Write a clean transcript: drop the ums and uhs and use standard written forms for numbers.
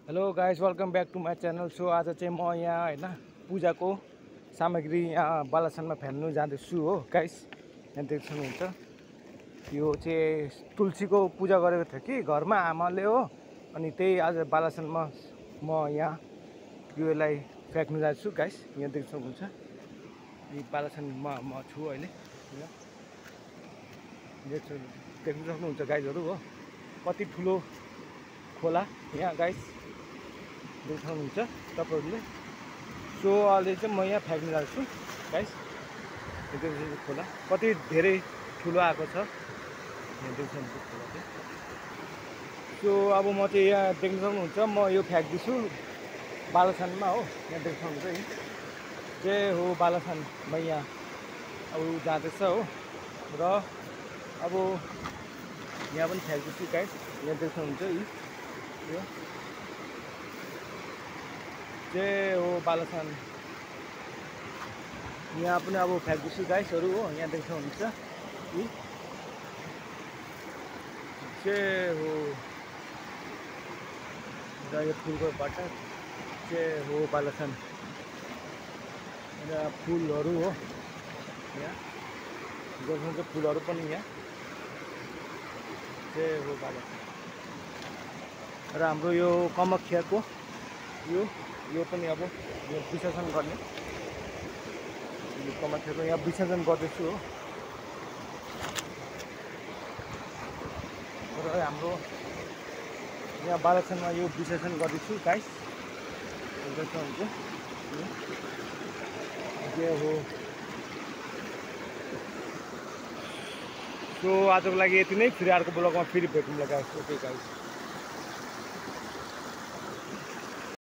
Hello guys, welcome back to my channel. So आज चाहिँ म यहाँ होइन पूजाको सामग्री यहाँ बालासनमा फ्याल्नु जाँदैछु हो गाइस। यहाँ देख्न सक्नुहुन्छ यो चाहिँ तुलसीको पूजा गरेको थियो कि घरमा आमाले हो। अनि त्यही आज बालासनमा म यहाँ योलाई फ्याँक्नु जाँदैछु गाइस। यहाँ देख्न सक्नुहुन्छ यो बालासनमा म छु अहिले। यहाँ देख्न सक्नुहुन्छ गाइसहरू हो, कति ठुलो खोला यहाँ गाइस देख्नुहुन्छ तपाईँहरूले। सो अहिले चाहिँ म यहाँ फ्याँक्नु जान्छु गाइस। देख्नुहुन्छ खोला कति धेरै ठुलो आएको छ, यहाँ देख्नुहुन्छ खोला चाहिँ। सो अब म चाहिँ यहाँ देख्न सक्नुहुन्छ म यो फ्याँक्दैछु बालासनमा हो। यहाँ देख्न सक्नुहुन्छ यी चाहिँ हो बालासनमा यहाँ अब जाँदैछ हो। र अब यहाँ पनि फ्याँक्दैछु गाइस। यहाँ देख्न सक्नुहुन्छ यो चाहिँ हो बालासन। यहाँ पनि अब फ्याँक्दैछु गाइसहरू हो। यहाँ देख्न सक्नुहुन्छ यी चाहिँ हो र यो फुलको बाटो चाहिँ हो बालासन। यहाँ फुलहरू हो, यहाँ देख्नुहुन्छ फुलहरू पनि यहाँ चाहिँ हो बालासन। र हाम्रो यो कामाख्याको यो पनि अब यो विसर्जन गर्ने, यो कामाख्याको यहाँ विसर्जन गर्दैछु हो। र हाम्रो यहाँ बालासनमा यो विसर्जन गर्दैछु गाइस। देख्नुहुन्छ के हो। सो आजको लागि यति नै। फेरि अर्को ब्लगमा फेरि भेटौँला गाइस। Okay guys.